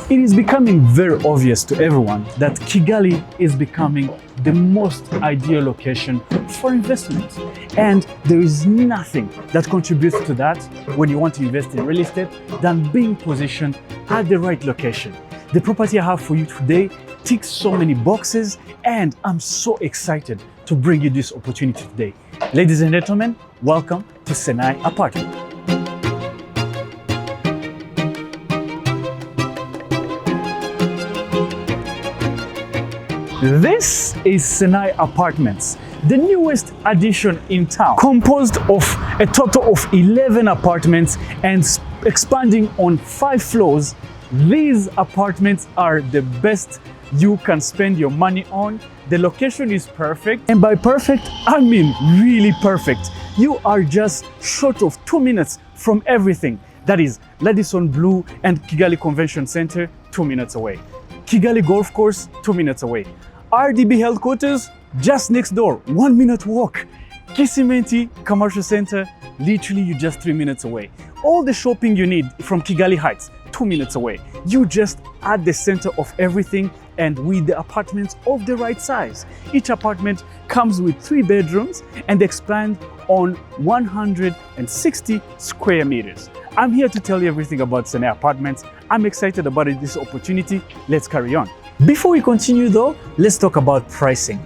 It is becoming very obvious to everyone that Kigali is becoming the most ideal location for investment. And there is nothing that contributes to that when you want to invest in real estate than being positioned at the right location. The property I have for you today ticks so many boxes, and I'm so excited to bring you this opportunity today. Ladies and gentlemen, welcome to SENAY Apartments. This is SENAY Apartments, the newest addition in town, composed of a total of 11 apartments and expanding on 5 floors. These apartments are the best you can spend your money on. The location is perfect, and by perfect, I mean really perfect. You are just short of 2 minutes from everything. That is Radisson Blu and Kigali Convention Center, 2 minutes away. Kigali Golf Course, 2 minutes away. RDB Headquarters, just next door, 1 minute walk. Kisimenti Commercial Center, literally you just 3 minutes away. All the shopping you need from Kigali Heights, 2 minutes away. You just at the center of everything, and with the apartments of the right size. Each apartment comes with 3 bedrooms and expand on 160 square meters. I'm here to tell you everything about SENAY Apartments. I'm excited about this opportunity. Let's carry on. Before we continue though, let's talk about pricing.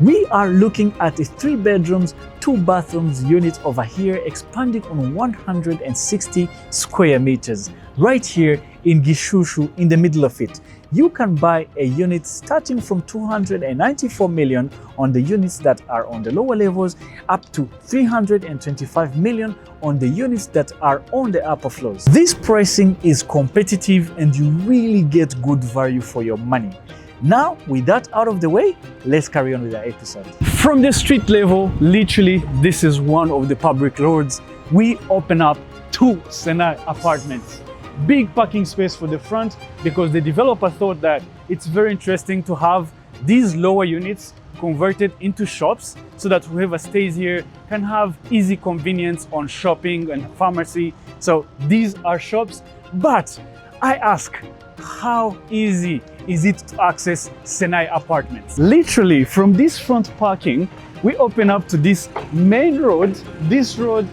We are looking at a 3 bedrooms, 2 bathrooms unit over here, expanding on 160 square meters. Right here in Gishushu, in the middle of it. You can buy a unit starting from 294 million on the units that are on the lower levels, up to 325 million on the units that are on the upper floors. This pricing is competitive and you really get good value for your money. Now, with that out of the way, let's carry on with our episode. From the street level, literally, this is one of the public roads. We open up to SENAY Apartments. Big parking space for the front because the developer thought that it's very interesting to have these lower units converted into shops so that whoever stays here can have easy convenience on shopping and pharmacy. So these are shops, but I ask, how easy is it to access SENAY Apartments? Literally from this front parking, we open up to this main road. This road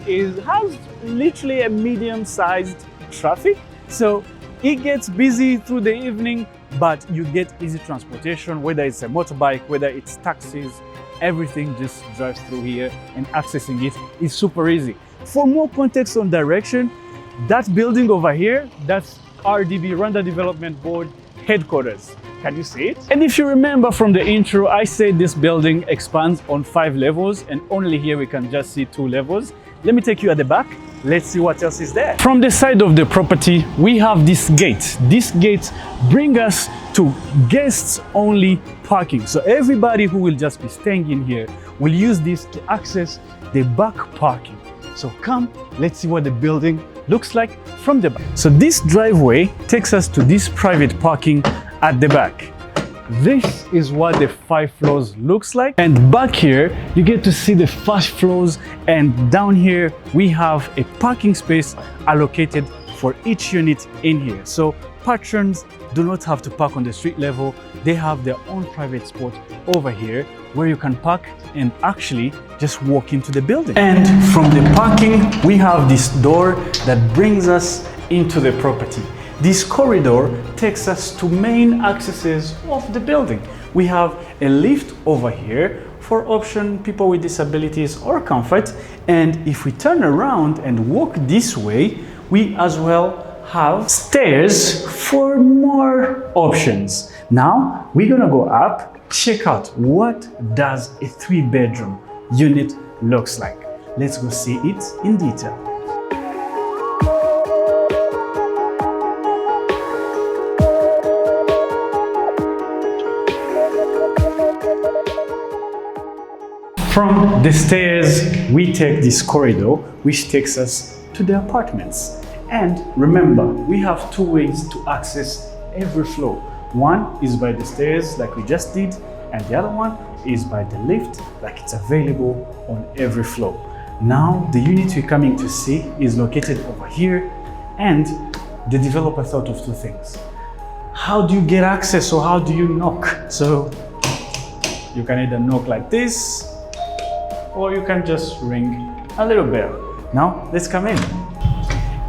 has literally a medium-sized traffic. So it gets busy through the evening, but you get easy transportation, whether it's a motorbike, whether it's taxis, everything just drives through here, and accessing it is super easy. For more context on direction, that building over here, that's RDB, Rwanda Development Board headquarters. Can you see it? And if you remember from the intro, I said this building expands on 5 levels, and only here we can just see 2 levels. Let me take you at the back. Let's see what else is there. From the side of the property, we have this gate. This gate brings us to guests only parking. So everybody who will just be staying in here will use this to access the back parking. So come, let's see what the building looks like from the back. So this driveway takes us to this private parking at the back. This is what the 5 floors looks like, and back here you get to see the 5 floors, and down here we have a parking space allocated for each unit in here. So patrons do not have to park on the street level. They have their own private spot over here where you can park and actually just walk into the building. And from the parking we have this door that brings us into the property. This corridor takes us to main accesses of the building. We have a lift over here for option people with disabilities or comfort. And if we turn around and walk this way, we as well have stairs for more options. Now we're gonna go up, check out what does a 3-bedroom unit looks like. Let's go see it in detail. From the stairs, we take this corridor, which takes us to the apartments. And remember, we have 2 ways to access every floor. One is by the stairs, like we just did, and the other one is by the lift, like it's available on every floor. Now, the unit we're coming to see is located over here, and the developer thought of 2 things. how do you get access, or how do you knock? So you can either knock like this, or you can just ring a little bell. Now let's come in.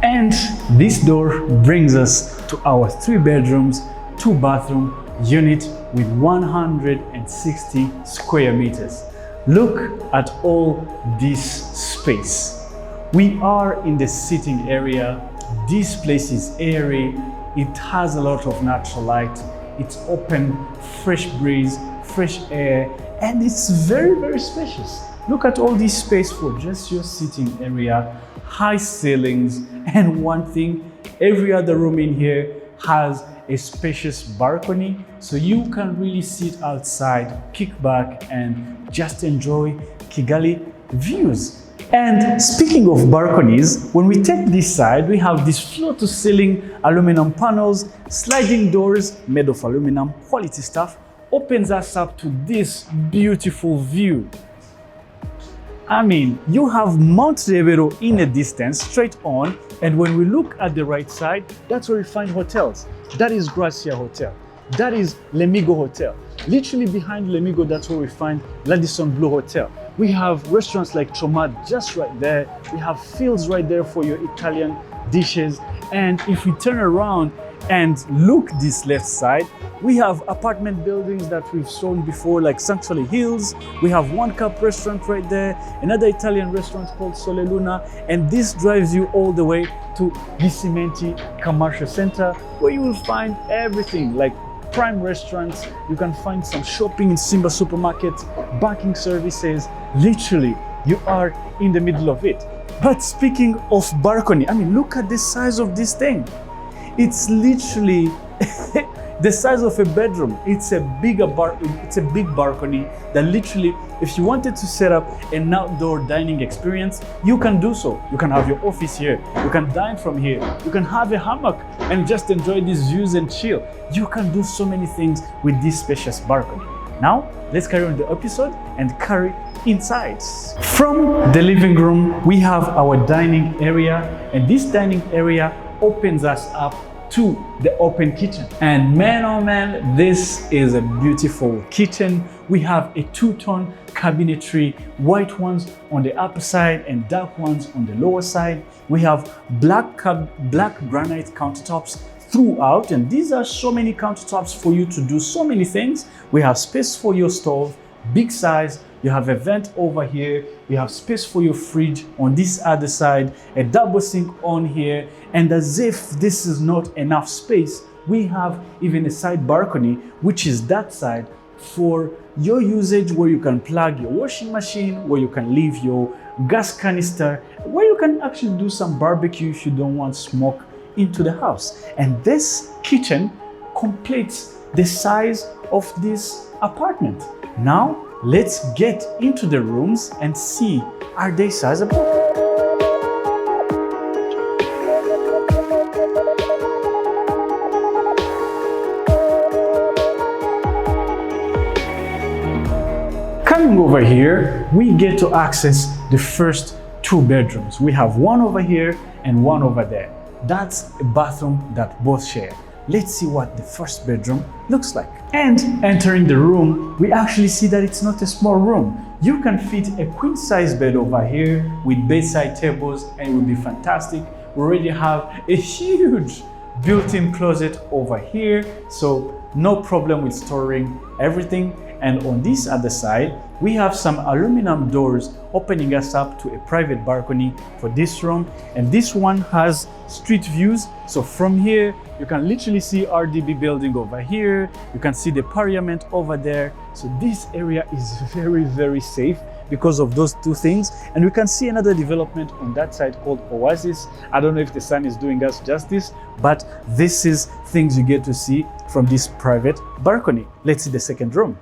And this door brings us to our 3 bedrooms, 2 bathroom unit with 160 square meters. Look at all this space. We are in the sitting area. This place is airy. It has a lot of natural light. It's open, fresh breeze, fresh air, and it's very, very spacious. Look at all this space for just your sitting area, high ceilings, and one thing, every other room in here has a spacious balcony, so you can really sit outside, kick back, and just enjoy Kigali views. And speaking of balconies, when we take this side, we have this floor-to-ceiling aluminum panels, sliding doors made of aluminum, quality stuff, opens us up to this beautiful view. I mean, you have Mount Rebero in a distance, straight on, and when we look at the right side, that's where we find hotels. That is Gracia Hotel. That is Lemigo Hotel. Literally behind Lemigo, that's where we find Ladison Blue Hotel. We have restaurants like Chomat just right there. We have fields right there for your Italian dishes. And if we turn around and look this left side, we have apartment buildings that we've shown before, like Sanctuary Hills. We have One Cup restaurant right there, another Italian restaurant called Sole Luna, and this drives you all the way to Vicimenti Commercial Center, where you will find everything like prime restaurants. You can find some shopping in Simba supermarket, banking services. Literally, you are in the middle of it. But speaking of balcony, I mean, look at the size of this thing. It's literally the size of a bedroom. It's a big balcony that literally, if you wanted to set up an outdoor dining experience, you can do so. You can have your office here. You can dine from here. You can have a hammock and just enjoy these views and chill. You can do so many things with this spacious balcony. Now, let's carry on the episode and carry inside. From the living room, we have our dining area, and this dining area opens us up to the open kitchen. And man, oh man, this is a beautiful kitchen. We have a 2-tone cabinetry, white ones on the upper side and dark ones on the lower side. We have black granite countertops throughout, and these are so many countertops for you to do so many things. We have space for your stove, big size. You have a vent over here. You have space for your fridge on this other side, a double sink on here. And as if this is not enough space, we have even a side balcony, which is that side for your usage, where you can plug your washing machine, where you can leave your gas canister, where you can actually do some barbecue if you don't want smoke into the house. And this kitchen completes the size of this apartment. Now, let's get into the rooms and see, are they sizable? Coming over here, we get to access the first 2 bedrooms. We have one over here and one over there. That's a bathroom that both share. Let's see what the first bedroom looks like. And entering the room, we actually see that it's not a small room. You can fit a queen size bed over here with bedside tables, and it will be fantastic. We already have a huge built-in closet over here, so no problem with storing everything. And on this other side, we have some aluminum doors opening us up to a private balcony for this room. And this one has street views. So from here, you can literally see RDB building over here. You can see the parliament over there. So this area is very, very safe because of those 2 things. And we can see another development on that side called Oasis. I don't know if the sun is doing us justice, but this is things you get to see from this private balcony. Let's see the second room.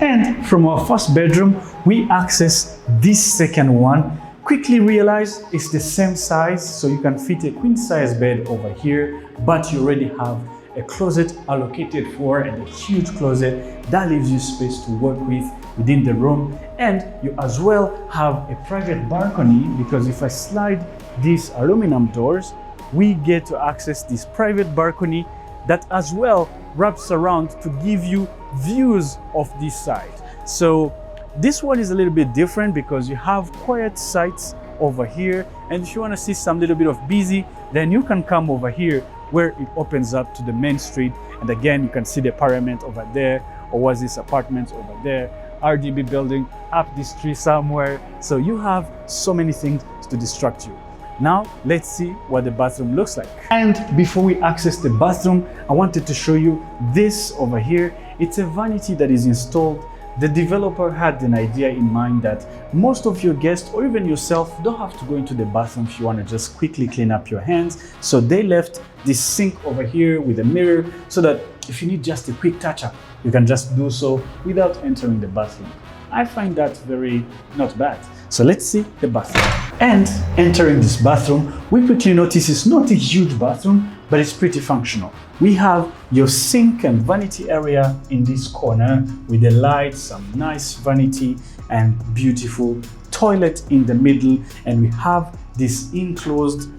And from our first bedroom, we access this second one. Quickly realize it's the same size, so you can fit a queen size bed over here, but you already have a closet allocated for, and a huge closet that leaves you space to work with within the room. And you as well have a private balcony, because if I slide these aluminum doors, we get to access this private balcony that as well wraps around to give you views of this side. So this one is a little bit different because you have quiet sites over here, and if you want to see some little bit of busy, then you can come over here where it opens up to the main street, and again you can see the parliament over there, or was this apartments over there, RDB building up this tree somewhere. So you have so many things to distract you. Now let's see what the bathroom looks like. And before we access the bathroom, I wanted to show you this over here. It's a vanity that is installed. The developer had an idea in mind that most of your guests or even yourself don't have to go into the bathroom if you want to just quickly clean up your hands. So they left this sink over here with a mirror so that if you need just a quick touch-up, you can just do so without entering the bathroom. I find that very not bad. So let's see the bathroom. And entering this bathroom, we quickly notice it's not a huge bathroom, but it's pretty functional. We have your sink and vanity area in this corner with the light, some nice vanity and beautiful toilet in the middle. And we have this enclosed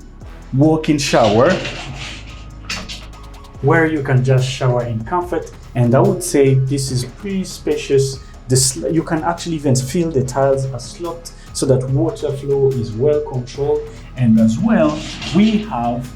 walk-in shower where you can just shower in comfort. And I would say this is pretty spacious. You can actually even feel the tiles are sloped so that water flow is well controlled. And as well, we have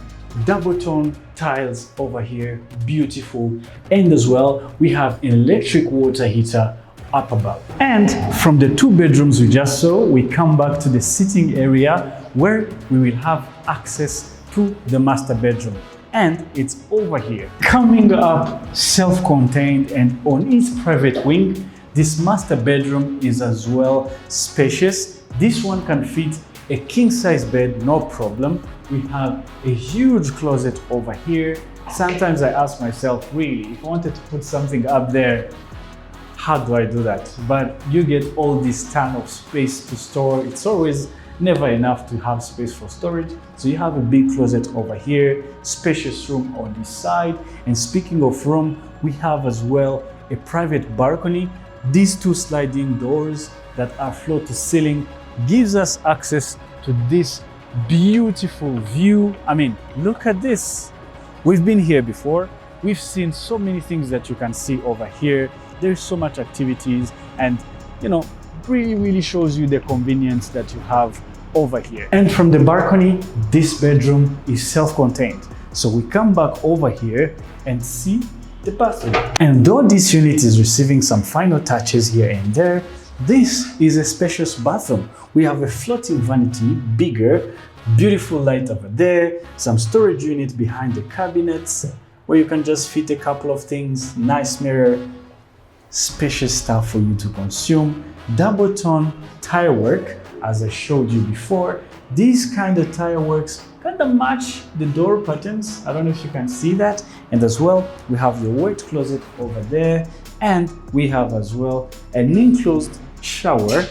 double tone tiles over here, beautiful. And as well, we have an electric water heater up above. And from the 2 bedrooms we just saw, we come back to the sitting area where we will have access to the master bedroom. And it's over here. Coming up, self-contained, and on its private wing, this master bedroom is as well spacious. This one can fit a king-size bed, no problem. We have a huge closet over here. Sometimes I ask myself, really, if I wanted to put something up there, how do I do that? But you get all this ton of space to store. It's always never enough to have space for storage. So you have a big closet over here, spacious room on this side. And speaking of room, we have as well a private balcony. These 2 sliding doors that are floor to ceiling gives us access to this beautiful view. I mean, look at this. We've been here before. We've seen so many things that you can see over here. There's so much activities, and really shows you the convenience that you have over here. And from the balcony, this bedroom is self-contained. So we come back over here and see the bathroom. And though this unit is receiving some final touches here and there, this is a spacious bathroom. We have a floating vanity, bigger, beautiful light over there, some storage unit behind the cabinets where you can just fit a couple of things, nice mirror, spacious stuff for you to consume. Double tone tile work, as I showed you before. These kind of tile works kind of match the door patterns. I don't know if you can see that. And as well, we have the work closet over there, and we have as well an enclosed shower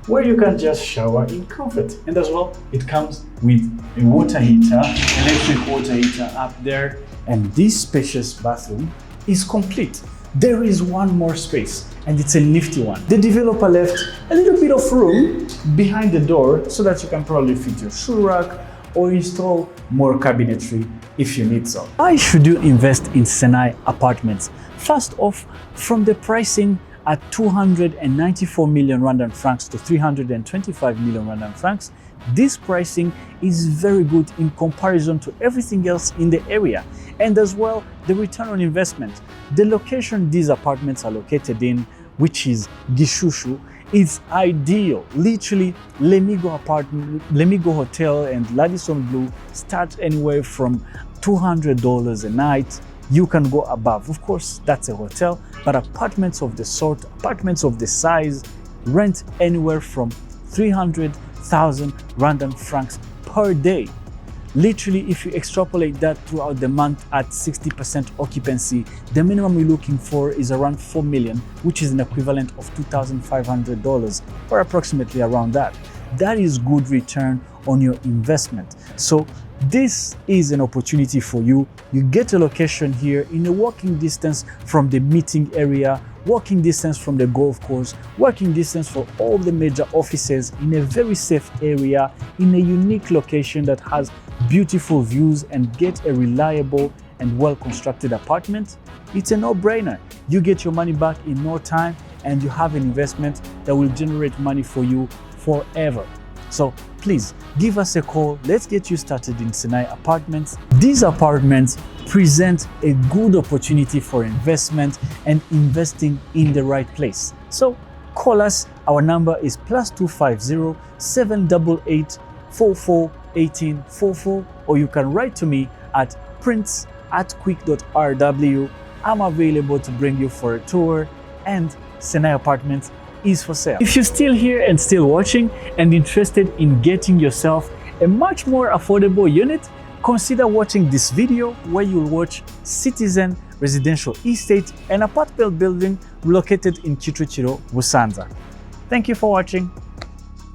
where you can just shower in comfort. And as well, it comes with a water heater, electric water heater up there. And this spacious bathroom is complete. There is one more space, and it's a nifty one. The developer left a little bit of room behind the door so that you can probably fit your shoe rack or install more cabinetry if you need so. Why should you invest in SENAY Apartments? First off, from the pricing at 294 million Rwandan francs to 325 million Rwandan francs, this pricing is very good in comparison to everything else in the area. And as well, the return on investment. The location these apartments are located in, which is Gishushu, is ideal. Literally, Lemigo Hotel and Ladison Blue start anywhere from $200 a night. You can go above. Of course, that's a hotel, but apartments of the sort, apartments of the size, rent anywhere from 300,000 Rwandan francs per day. Literally, if you extrapolate that throughout the month at 60% occupancy, the minimum you're looking for is around 4 million, which is an equivalent of $2,500 or approximately around that. That is good return on your investment. So this is an opportunity for you. You get a location here in a walking distance from the meeting area walking distance from the golf course, walking distance for all the major offices in a very safe area, in a unique location that has beautiful views, and get a reliable and well-constructed apartment, it's a no-brainer. You get your money back in no time and you have an investment that will generate money for you forever. So please give us a call. Let's get you started in SENAY Apartments. These apartments present a good opportunity for investment and investing in the right place. So call us. Our number is +250 788 44 1844, or you can write to me at prince@quick.rw. I'm available to bring you for a tour, and SENAY Apartments is for sale. If you're still here and still watching and interested in getting yourself a much more affordable unit, consider watching this video where you'll watch Citizen Residential Estate, an apartment building located in Kicukiro, Busanza. Thank you for watching.